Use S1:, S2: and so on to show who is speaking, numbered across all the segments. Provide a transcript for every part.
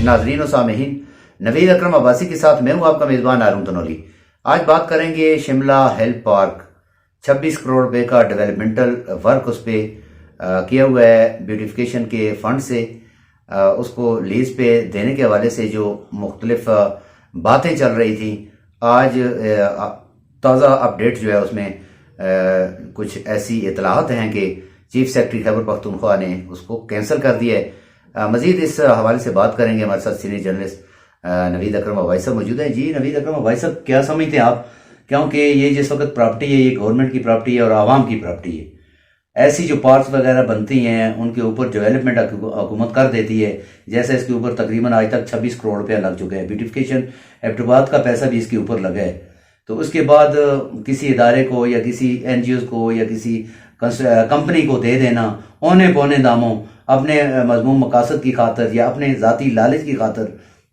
S1: नाजरीन और सामहीन, नवीद अकरम अब्बासी के साथ मैं हूं आपका मेज़बान हारून तनोली। आज बात करेंगे शिमला हेल्थ पार्क। 26 करोड़ रुपए का डेवलपमेंटल वर्क उस पर किया हुआ है ब्यूटिफिकेशन के फंड से। उसको लीज पे देने के हवाले से जो मुख्तलिफ बातें चल रही थी, आज ताज़ा अपडेट जो है उसमें कुछ ऐसी इतलाहत हैं कि चीफ सेक्रेटरी खैबर पख्तूनख्वा ने उसको कैंसिल कर दिया है। मजीद इस हवाले से बात करेंगे। हमारे साथ सीनियर जर्नलिस्ट नवीद अकरम अब्बासी साहब मौजूद हैं। जी नवीद अकरम अब्बासी साहब, क्या समझते हैं आप, क्योंकि ये जिस वक्त प्रॉपर्टी है ये गवर्नमेंट की प्रॉपर्टी है और आवाम की प्रॉपर्टी है, ऐसी जो पार्क्स वगैरह बनती हैं उनके ऊपर डेवलपमेंट हुकूमत कर देती है। जैसे इसके ऊपर तकरीबन आज तक 26 करोड़ रुपया लग चुका है, ब्यूटिफिकेशन एबटाबाद का पैसा भी इसके ऊपर लगा है। तो उसके बाद किसी इदारे को या किसी NGOs को या किसी कंपनी को दे देना औने पौने दामों अपने मजमूम मकासद की खातर या अपने ज़ाती लालच की खातर,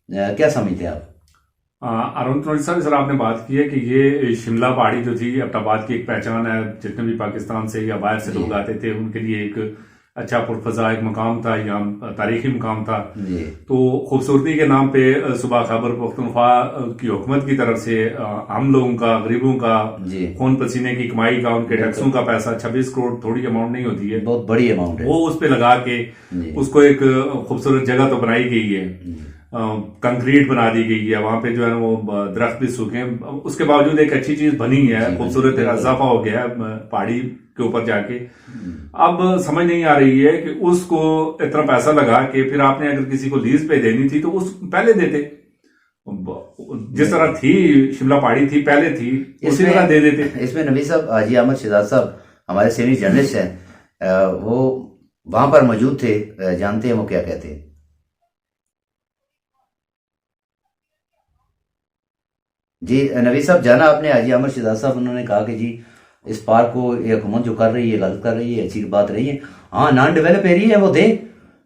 S1: क्या समझते हैं आप?
S2: अरुण तनोली साहब, सर आपने बात की है कि ये शिमला पहाड़ी जो थी एबटाबाद की एक पहचान है। जितने भी पाकिस्तान से या बाहर से लोग आते थे उनके लिए एक अच्छा पुरफजा एक मकाम था, यहाँ तारीखी मकाम था। तो खूबसूरती के नाम पे सुबह खैबर पख्तूनख्वा की हुकूमत की तरफ से हम लोगों का, गरीबों का खून पसीने की कमाई का, उनके टैक्सों का पैसा, 26 करोड़ थोड़ी अमाउंट नहीं होती है,
S1: बहुत बड़ी अमाउंट है,
S2: वो उस पे लगा के उसको एक खूबसूरत जगह तो बनाई गई है, कंक्रीट बना दी गई है, वहां पे जो है वो दरख्त भी सूखे। उसके बावजूद एक अच्छी चीज बनी है, खूबसूरत इजाफा हो गया है पहाड़ी के ऊपर जाके। अब समझ नहीं आ रही है कि उसको इतना पैसा लगा के फिर आपने अगर किसी को लीज पे देनी थी तो उस पहले देते, जिस तरह थी शिमला पहाड़ी थी पहले थी उसी तरह दे देते।
S1: इसमें नबी साहब, हाजी अहमद शहजाद साहब हमारे सीनियर जर्नलिस्ट हैं, वो वहां पर मौजूद थे, जानते हैं वो क्या कहते हैं। जी नबी साहब, जाना आपने हाजी अहमद शहजाद साहब, उन्होंने कहा कि जी इस पार्क को ये हुकूमत जो कर रही है गलत कर रही है, अच्छी बात रही है। हाँ, नॉन डेवलप एरिया है वो दे,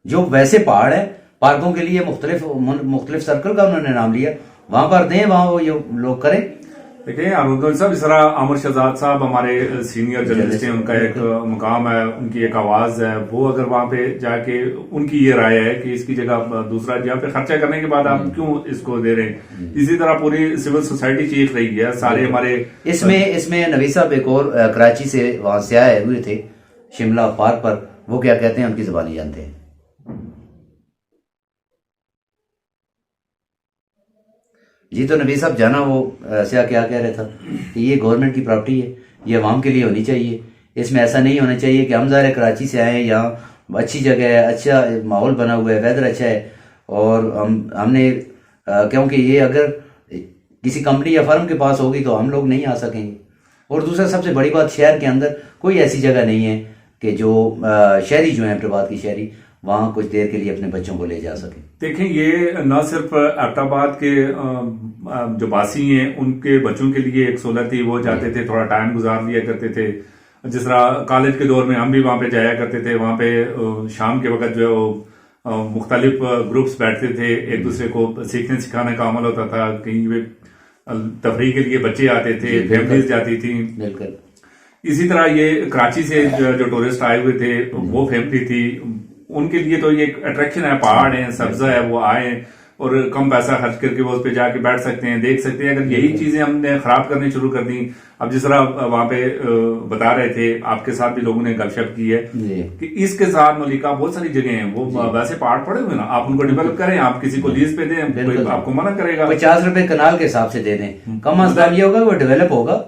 S1: जो वैसे पहाड़ है पार्कों के लिए मुख्तलिफ सर्कल का उन्होंने नाम लिया, वहां पर दें, वहां वो ये लोग करें।
S2: देखिए अरुण साहब, इस तरह अमर शहजाद साहब हमारे सीनियर जर्नलिस्ट हैं, उनका एक मुकाम है, उनकी एक आवाज है। वो अगर वहां पे जाके उनकी ये राय है कि इसकी जगह दूसरा जहाँ पे खर्चा करने के बाद आप क्यों इसको दे रहे हैं, इसी तरह पूरी सिविल सोसाइटी चीख रही है सारे हमारे।
S1: इसमें नबी साहब एक और कराची से वहां से आए हुए थे शिमला पार्क पर, वो क्या कहते हैं उनकी जुबानी जानते हैं। जी तो नबी साहब, जाना वो क्या कह रहा था कि ये गवर्नमेंट की प्रॉपर्टी है, ये अवाम के लिए होनी चाहिए, इसमें ऐसा नहीं होना चाहिए कि हम ज़ाहिर कराची से आए, यहाँ अच्छी जगह है, अच्छा माहौल बना हुआ है, वेदर अच्छा है, और हमने क्योंकि ये अगर किसी कंपनी या फर्म के पास होगी तो हम लोग नहीं आ सकेंगे। और दूसरा सबसे बड़ी बात, शहर के अंदर कोई ऐसी जगह नहीं है कि जो शहरी जो है एबटाबाद की शहरी वहां कुछ देर के लिए अपने बच्चों को ले जा सके।
S2: देखें, ये न सिर्फ एबटाबाद के जो बासी हैं उनके बच्चों के लिए एक सहूलत थी, वो जाते थे, थोड़ा टाइम गुजार लिया करते थे। जिस तरह कॉलेज के दौर में हम भी वहां पे जाया करते थे, वहां पे शाम के वक्त जो है वो मुख्तलिफ ग्रुप्स बैठते थे, एक दूसरे को सीखने सिखाने का अमल होता था, कहीं वे तफरीह के लिए बच्चे आते थे, फैमिलीज जाती थी।
S1: बिल्कुल
S2: इसी तरह ये कराची से जो टूरिस्ट आए हुए थे वो फैमिली थी, उनके लिए तो ये अट्रैक्शन है, पहाड़ है, सब्जा है, वो आए और कम पैसा खर्च करके वो उस पे जाके बैठ सकते हैं, देख सकते हैं। अगर यही चीजें हमने खराब करनी शुरू कर दी, अब जिस तरह वहां पे बता रहे थे, आपके साथ भी लोगों ने गपशप की है कि इसके साथ मलिका बहुत सारी जगह हैं, वो वैसे पहाड़ पड़े हुए ना, आप उनको डेवलप करें, आप किसी को लीज पे दें, कोई आपको मना करेगा।
S1: 50 रुपए कनाल के हिसाब से दे दें, कम अज कम ये होगा वो डेवलप होगा,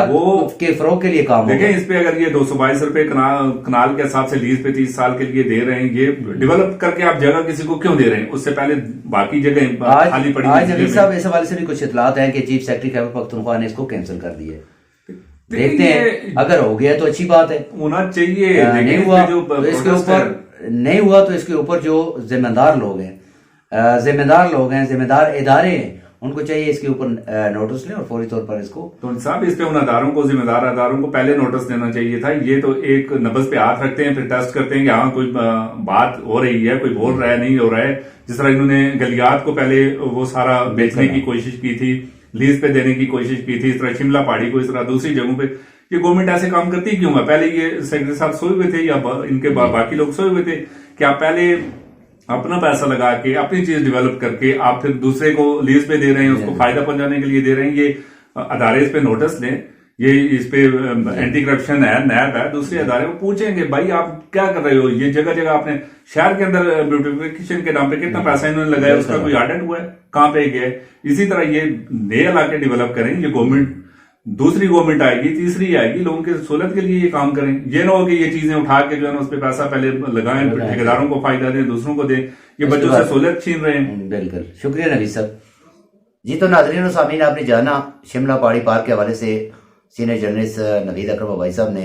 S1: वो के फरोग के लिए काम।
S2: देखें, इस पे अगर ये 222 रुपए कनाल के हिसाब से लीज पे 30 साल के लिए दे रहे हैं, ये डेवलप करके आप जगह किसी को क्यों दे रहे हैं? उससे पहले बाकी जगह खाली पड़ी।
S1: आज नबी साहब, इस हवाले से भी कुछ इतलात हैं कि चीफ सेक्रेटरी खैबर पख्तूनख्वा ने इसको कैंसिल कर दिया है। देखते हैं, अगर हो गया तो अच्छी बात है,
S2: होना चाहिए।
S1: नहीं हुआ तो इसके ऊपर इसके ऊपर जो जिम्मेदार लोग हैं, जिम्मेदार इदारे हैं, उनको चाहिए इसके ऊपर नोटिस लें और फौरी तौर पर इसको।
S2: तो साहब, इस पे उन अदारों को, जिम्मेदार अदारों को पहले नोटिस देना चाहिए था। ये तो एक नब्ज पे हाथ रखते हैं, फिर टेस्ट करते हैं कि हाँ कोई बात हो रही है, कोई बोल रहा है, नहीं हो रहा है। जिस तरह इन्होंने गलियात को पहले वो सारा बेचने की कोशिश की थी, लीज पे देने की कोशिश की थी, इस तरह शिमला पहाड़ी को, इस तरह दूसरी जगहों पे। ये गवर्नमेंट ऐसे काम करती क्यों है? पहले ये सेक्रेटरी साहब सोए हुए थे या इनके बाकी लोग सोए हुए थे? क्या पहले अपना पैसा लगा के अपनी चीज डेवलप करके आप फिर दूसरे को लीज पे दे रहे हैं, उसको फायदा पहुंचाने के लिए दे रहे हैं, ये अदारे इस पे नोटिस लें। ये इस पे एंटी करप्शन है, नैब है, दूसरे अदारे को पूछेंगे भाई आप क्या कर रहे हो, ये जगह जगह आपने शहर के अंदर ब्यूटिफिकेशन के नाम पे कितना पैसा इन्होंने लगाया, उसका कोई ऑडिट हुआ है, कहाँ पे गया है। इसी तरह ये नए इलाके डेवलप करें, ये गवर्नमेंट, दूसरी गवर्नमेंट आएगी, तीसरी आएगी, लोगों की सहूलत के लिए ये काम करें। ये ना हो कि ये चीजें उठा के जो है उस पर पैसा पहले लगाएं, ठेकेदारों को फायदा दें, दूसरों को दें, ये बच्चों से सहूलत छीन रहे हैं।
S1: बिल्कुल, शुक्रिया नवीद साहब जी। तो नाज़रीन और सामीन, आपने जाना शिमला पहाड़ी पार्क के हवाले से सीनियर जर्नलिस्ट नवीद अकरम भाई साहब ने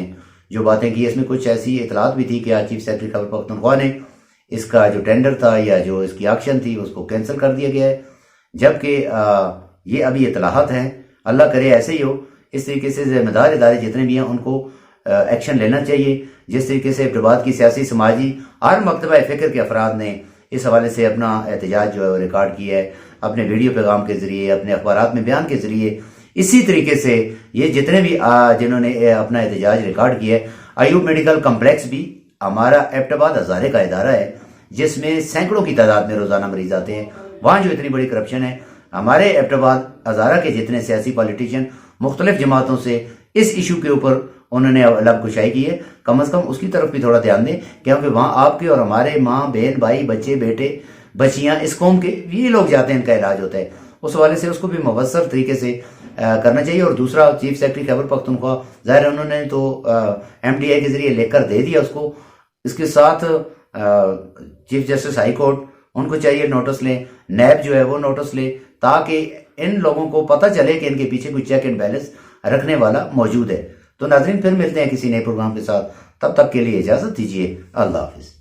S1: जो बातें की, इसमें कुछ ऐसी इतलात भी थी कि आज चीफ सेक्रेटरी खैबर पख्तूनख्वा ने इसका जो टेंडर था या जो इसकी ऑक्शन थी उसको कैंसिल कर दिया गया है, जबकि ये अभी इतलाहत हैं। अल्लाह करे ऐसे ही हो। इस तरीके से जिम्मेदार इदारे जितने भी हैं उनको एक्शन लेना चाहिए। जिस तरीके से एबटाबाद की सियासी, समाजी और मकतबा फ़िक्र के अफराद ने इस हवाले से अपना एहतजाज जो है वो रिकॉर्ड किया है, अपने वीडियो पैगाम के जरिए, अपने अखबारात में बयान के जरिए। इसी तरीके से ये जितने भी जिन्होंने अपना एहतजाज रिकॉर्ड किया है, अयूब मेडिकल कम्प्लेक्स भी हमारा एबटाबाद हज़ारे का इदारा है जिसमें सैकड़ों की तादाद में रोजाना मरीज आते हैं। वहाँ जो इतनी बड़ी करप्शन है, हमारे एबटाबाद हज़ारा के जितने सियासी पॉलिटिशियन मुख्तलिफ जमातों से इस इशू के ऊपर उन्होंने अलग कुशाई की है, कम से कम उसकी तरफ भी थोड़ा ध्यान दें, क्योंकि वहाँ आपके और हमारे माँ बहन भाई बच्चे बेटे बच्चियाँ इस कौम के ये लोग जाते हैं, इनका इलाज होता है। उस हवाले से उसको भी मुवस्सर तरीके से करना चाहिए। और दूसरा, चीफ सेक्रेटरी खैबर पख्तूनख्वा ज़ाहिर है उन्होंने तो MDI के जरिए लेकर दे दिया उसको। इसके साथ चीफ जस्टिस हाई कोर्ट उनको चाहिए नोटिस लें, नैब जो है वो नोटिस ले, ताकि इन लोगों को पता चले कि इनके पीछे कोई चेक एंड बैलेंस रखने वाला मौजूद है। तो नाज़रीन, फिर मिलते हैं किसी नए प्रोग्राम के साथ, तब तक के लिए इजाज़त दीजिए। अल्लाह हाफिज़।